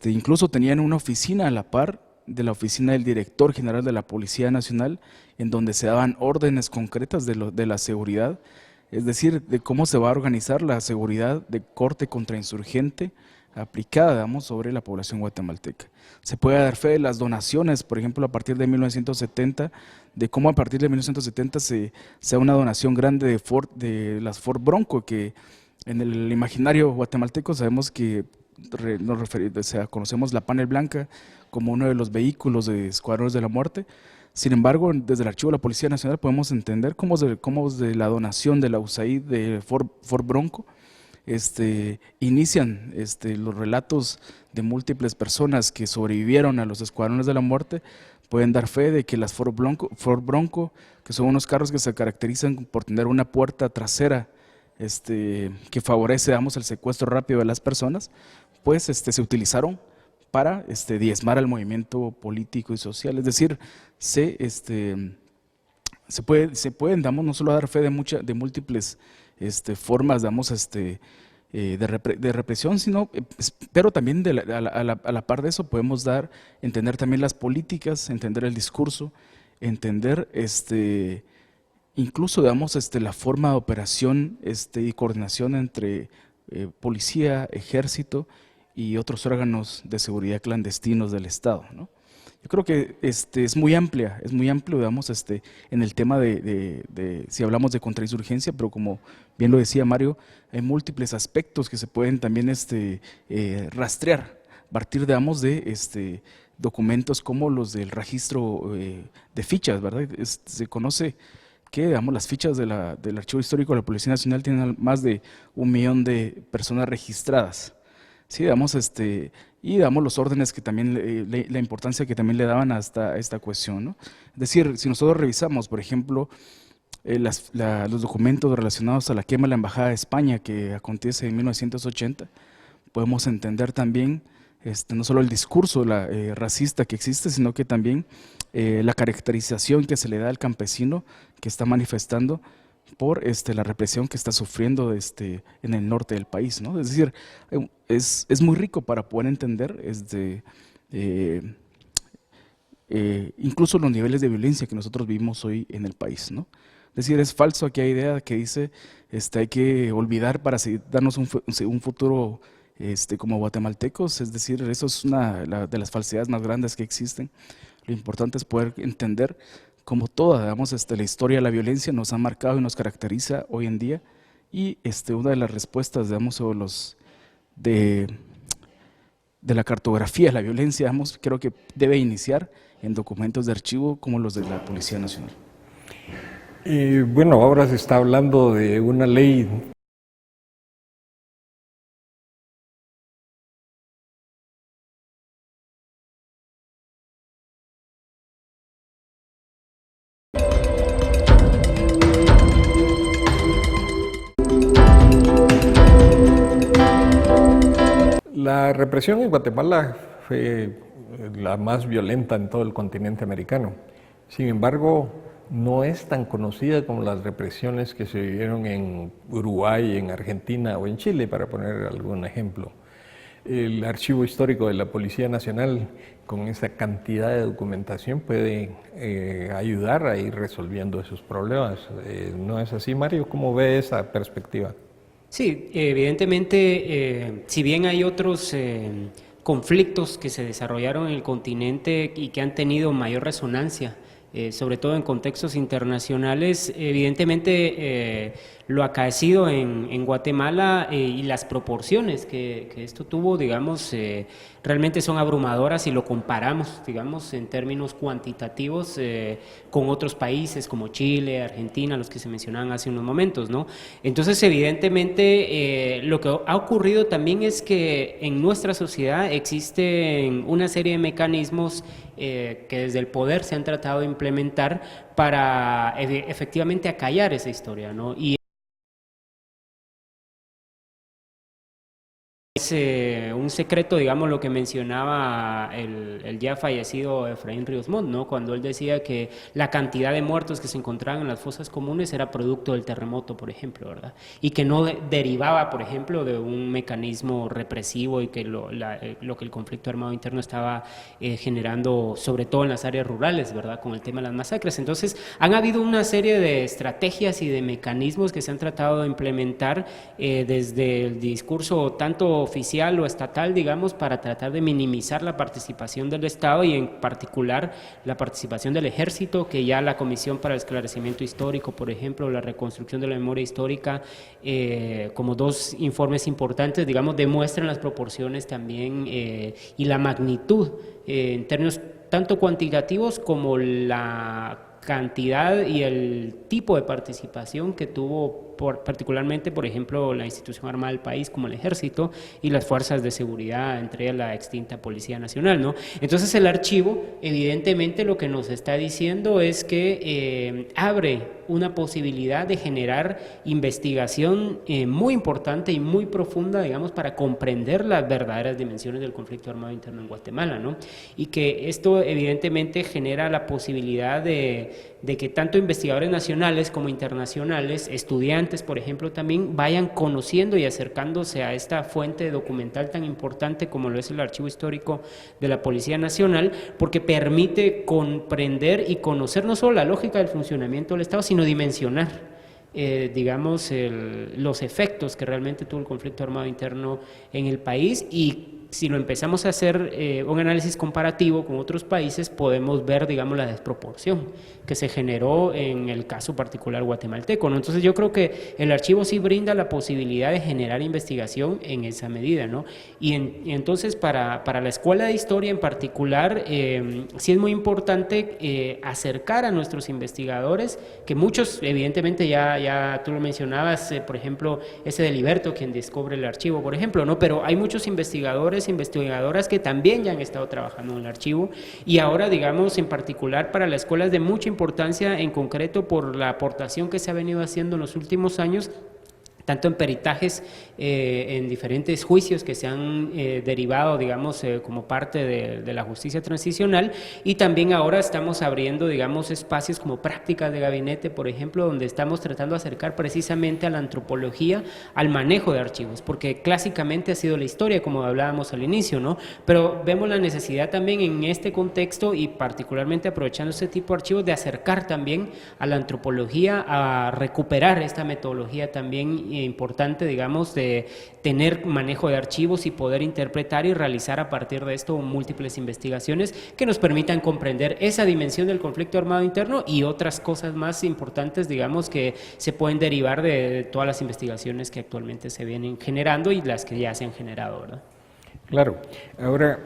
Speaker 17: incluso tenían una oficina a la par de la oficina del director general de la Policía Nacional, en donde se daban órdenes concretas de la seguridad, es decir, de cómo se va a organizar la seguridad de corte contrainsurgente aplicada, digamos, sobre la población guatemalteca. Se puede dar fe de las donaciones, por ejemplo, a partir de 1970, de cómo a partir de 1970 se da una donación grande de las Ford Bronco, que en el imaginario guatemalteco sabemos que conocemos la panel blanca como uno de los vehículos de escuadrones de la muerte. Sin embargo, desde el archivo de la Policía Nacional podemos entender cómo de la donación de la USAID de Ford Bronco inician los relatos de múltiples personas que sobrevivieron a los escuadrones de la muerte. Pueden dar fe de que las Ford Bronco, que son unos carros que se caracterizan por tener una puerta trasera que favorece, digamos, el secuestro rápido de las personas, pues se utilizaron para diezmar al movimiento político y social. Es decir, se pueden, digamos, no solo dar fe de múltiples formas, digamos, de represión, pero también a la par de eso podemos entender también las políticas, entender el discurso, entender incluso, digamos, la forma de operación y coordinación entre policía, ejército y otros órganos de seguridad clandestinos del Estado, ¿no? Yo creo que es muy amplio, digamos, en el tema si hablamos de contrainsurgencia, pero como bien lo decía Mario, hay múltiples aspectos que se pueden también rastrear a partir, digamos, de documentos como los del registro de fichas, ¿verdad? Se conoce que, digamos, las fichas del Archivo Histórico de la Policía Nacional tienen más de 1 millón de personas registradas. Sí, digamos, y damos los órdenes que también, la importancia que también le daban a esta cuestión, ¿no? Es decir, si nosotros revisamos, por ejemplo, los documentos relacionados a la quema de la Embajada de España que acontece en 1980, podemos entender también no solo el discurso racista que existe, sino que también la caracterización que se le da al campesino que está manifestando por la represión que está sufriendo en el norte del país, ¿no? Es decir, es muy rico para poder entender incluso los niveles de violencia que nosotros vivimos hoy en el país, ¿no? Es decir, es falso aquella idea que dice hay que olvidar para darnos un futuro como guatemaltecos. Es decir, eso es una de las falsedades más grandes que existen. Lo importante es poder entender como toda, digamos, la historia de la violencia nos ha marcado y nos caracteriza hoy en día, y una de las respuestas, digamos, o de la cartografía de la violencia, digamos, creo que debe iniciar en documentos de archivo como los de la Policía Nacional.
Speaker 16: Bueno, ahora se está hablando de una ley . La represión en Guatemala fue la más violenta en todo el continente americano. Sin embargo, no es tan conocida como las represiones que se vivieron en Uruguay, en Argentina o en Chile, para poner algún ejemplo. El Archivo Histórico de la Policía Nacional, con esa cantidad de documentación, puede ayudar a ir resolviendo esos problemas. ¿No es así, Mario? ¿Cómo ve esa perspectiva?
Speaker 18: Sí, evidentemente, si bien hay otros conflictos que se desarrollaron en el continente y que han tenido mayor resonancia, sobre todo en contextos internacionales, evidentemente lo acaecido en Guatemala y las proporciones que esto tuvo, digamos, realmente son abrumadoras si lo comparamos, digamos, en términos cuantitativos con otros países como Chile, Argentina, los que se mencionaban hace unos momentos, ¿no? Entonces, evidentemente, lo que ha ocurrido también es que en nuestra sociedad existen una serie de mecanismos que desde el poder se han tratado de implementar para efectivamente acallar esa historia, ¿no? Y es un secreto, digamos, lo que mencionaba el ya fallecido Efraín Ríos Montt, ¿no? Cuando él decía que la cantidad de muertos que se encontraban en las fosas comunes era producto del terremoto, por ejemplo, ¿verdad? Y que no derivaba, por ejemplo, de un mecanismo represivo y que lo que el conflicto armado interno estaba generando, sobre todo en las áreas rurales, ¿verdad? Con el tema de las masacres. Entonces, han habido una serie de estrategias y de mecanismos que se han tratado de implementar desde el discurso tanto oficial o estatal, digamos, para tratar de minimizar la participación del Estado y en particular la participación del Ejército, que ya la Comisión para el Esclarecimiento Histórico, por ejemplo, la reconstrucción de la memoria histórica, como dos informes importantes, digamos, demuestran las proporciones también y la magnitud en términos tanto cuantitativos como la cantidad y el tipo de participación que tuvo particularmente, por ejemplo, la institución armada del país como el Ejército y las fuerzas de seguridad, entre ellas la extinta Policía Nacional, ¿no? Entonces el archivo, evidentemente, lo que nos está diciendo es que abre una posibilidad de generar investigación muy importante y muy profunda, digamos, para comprender las verdaderas dimensiones del conflicto armado interno en Guatemala, ¿no? Y que esto evidentemente genera la posibilidad de que tanto investigadores nacionales como internacionales, estudiantes, por ejemplo, también vayan conociendo y acercándose a esta fuente documental tan importante como lo es el Archivo Histórico de la Policía Nacional, porque permite comprender y conocer no solo la lógica del funcionamiento del Estado, sino dimensionar, digamos, los efectos que realmente tuvo el conflicto armado interno en el país. Y si lo empezamos a hacer un análisis comparativo con otros países, podemos ver, digamos, la desproporción que se generó en el caso particular guatemalteco, ¿no? Entonces yo creo que el archivo sí brinda la posibilidad de generar investigación en esa medida, ¿no? Y entonces para la Escuela de Historia en particular, sí es muy importante acercar a nuestros investigadores, que muchos evidentemente ya tú lo mencionabas, por ejemplo, ese de Liberto, quien descubre el archivo, por ejemplo, ¿no? Pero hay muchos investigadores, investigadoras que también ya han estado trabajando en el archivo y ahora, digamos, en particular para la escuela es de mucha importancia, en concreto por la aportación que se ha venido haciendo en los últimos años, tanto en peritajes, en diferentes juicios que se han derivado, digamos, como parte de la justicia transicional, y también ahora estamos abriendo, digamos, espacios como prácticas de gabinete, por ejemplo, donde estamos tratando de acercar precisamente a la antropología al manejo de archivos, porque clásicamente ha sido la historia, como hablábamos al inicio, ¿no? Pero vemos la necesidad también en este contexto y particularmente aprovechando este tipo de archivos de acercar también a la antropología, a recuperar esta metodología también importante, digamos, de tener manejo de archivos y poder interpretar y realizar a partir de esto múltiples investigaciones que nos permitan comprender esa dimensión del conflicto armado interno y otras cosas más importantes, digamos, que se pueden derivar de todas las investigaciones que actualmente se vienen generando y las que ya se han generado, ¿verdad?
Speaker 16: Claro. Ahora,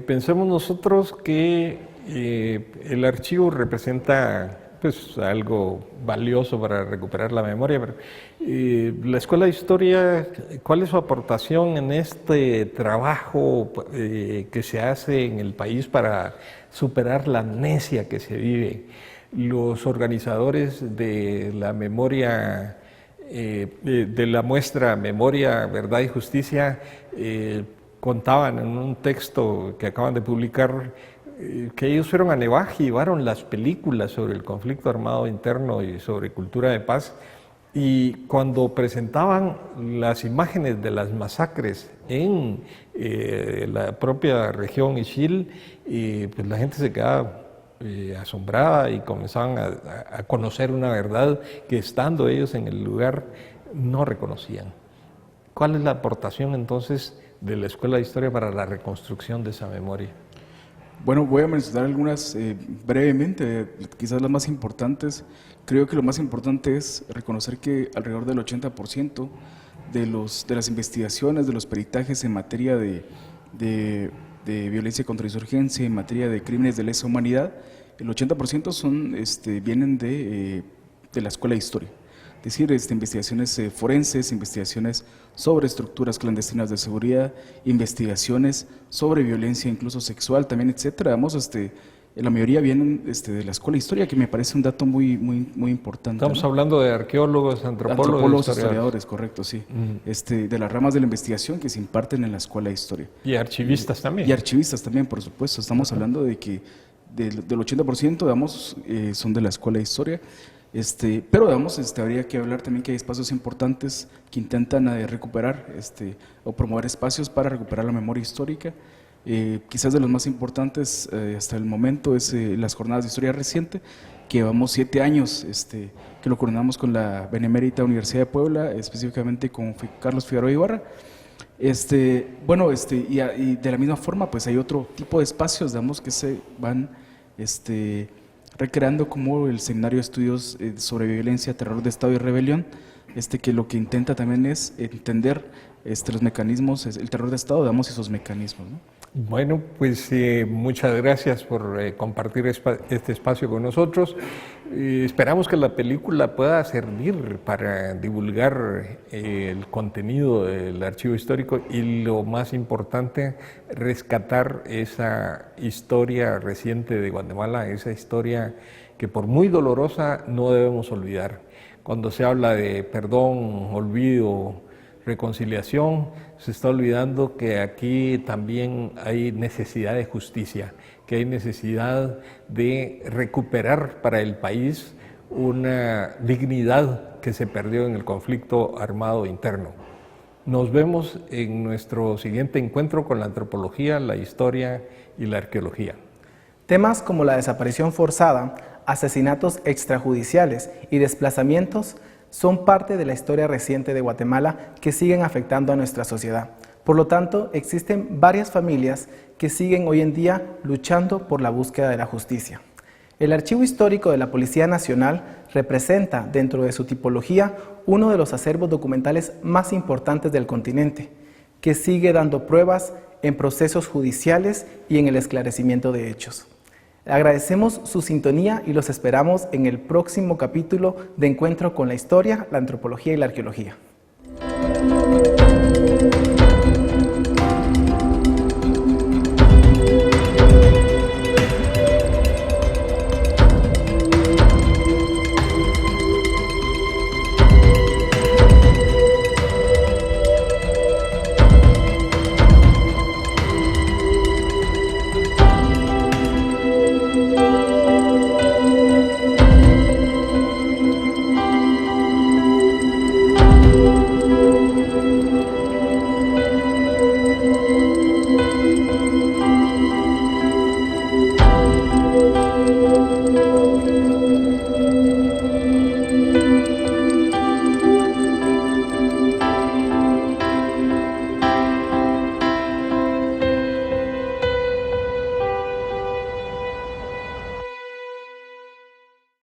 Speaker 16: pensemos nosotros que el archivo representa pues algo valioso para recuperar la memoria, pero la Escuela de Historia, ¿cuál es su aportación en este trabajo que se hace en el país para superar la amnesia que se vive? Los organizadores de la memoria, de la muestra Memoria, Verdad y Justicia, contaban en un texto que acaban de publicar que ellos fueron a Nevaji y llevaron las películas sobre el conflicto armado interno y sobre cultura de paz, y cuando presentaban las imágenes de las masacres en la propia región Ixil, pues la gente se quedaba asombrada y comenzaban a conocer una verdad que estando ellos en el lugar no reconocían. ¿Cuál es la aportación entonces de la Escuela de Historia para la reconstrucción de esa memoria?
Speaker 17: Bueno, voy a mencionar algunas brevemente, quizás las más importantes. Creo que lo más importante es reconocer que alrededor del 80% de las investigaciones, de los peritajes en materia de violencia contra insurgencia, en materia de crímenes de lesa humanidad, el 80% vienen de la Escuela de Historia. Es decir, investigaciones forenses, investigaciones sobre estructuras clandestinas de seguridad, investigaciones sobre violencia incluso sexual también, etcétera. La mayoría vienen de la Escuela de Historia, que me parece un dato muy importante.
Speaker 16: Estamos hablando de arqueólogos, antropólogos,
Speaker 17: historiadores, correcto, sí. De las ramas de la investigación que se imparten en la Escuela de Historia.
Speaker 16: Y archivistas también.
Speaker 17: Y archivistas también, por supuesto. Estamos hablando de que del 80%, digamos, son de la Escuela de Historia. Pero digamos, habría que hablar también que hay espacios importantes que intentan recuperar o promover espacios para recuperar la memoria histórica. Quizás de los más importantes hasta el momento es las jornadas de historia reciente, que llevamos 7 años, que lo coordinamos con la Benemérita Universidad de Puebla, específicamente con Carlos Figueroa Ibarra. Y de la misma forma, pues hay otro tipo de espacios, digamos, que se van recreando, como el Seminario de Estudios sobre Violencia, Terror de Estado y Rebelión, que lo que intenta también es entender los mecanismos, el terror de Estado, digamos, y sus mecanismos, ¿no?
Speaker 16: Bueno, pues muchas gracias por compartir este espacio con nosotros. Esperamos que la película pueda servir para divulgar el contenido del archivo histórico y, lo más importante, rescatar esa historia reciente de Guatemala, esa historia que, por muy dolorosa, no debemos olvidar. Cuando se habla de perdón, olvido, reconciliación, se está olvidando que aquí también hay necesidad de justicia, que hay necesidad de recuperar para el país una dignidad que se perdió en el conflicto armado interno. Nos vemos en nuestro siguiente encuentro con la antropología, la historia y la arqueología.
Speaker 1: Temas como la desaparición forzada, asesinatos extrajudiciales y desplazamientos son parte de la historia reciente de Guatemala que siguen afectando a nuestra sociedad. Por lo tanto, existen varias familias que siguen hoy en día luchando por la búsqueda de la justicia. El Archivo Histórico de la Policía Nacional representa, dentro de su tipología, uno de los acervos documentales más importantes del continente, que sigue dando pruebas en procesos judiciales y en el esclarecimiento de hechos. Agradecemos su sintonía y los esperamos en el próximo capítulo de Encuentro con la Historia, la Antropología y la Arqueología.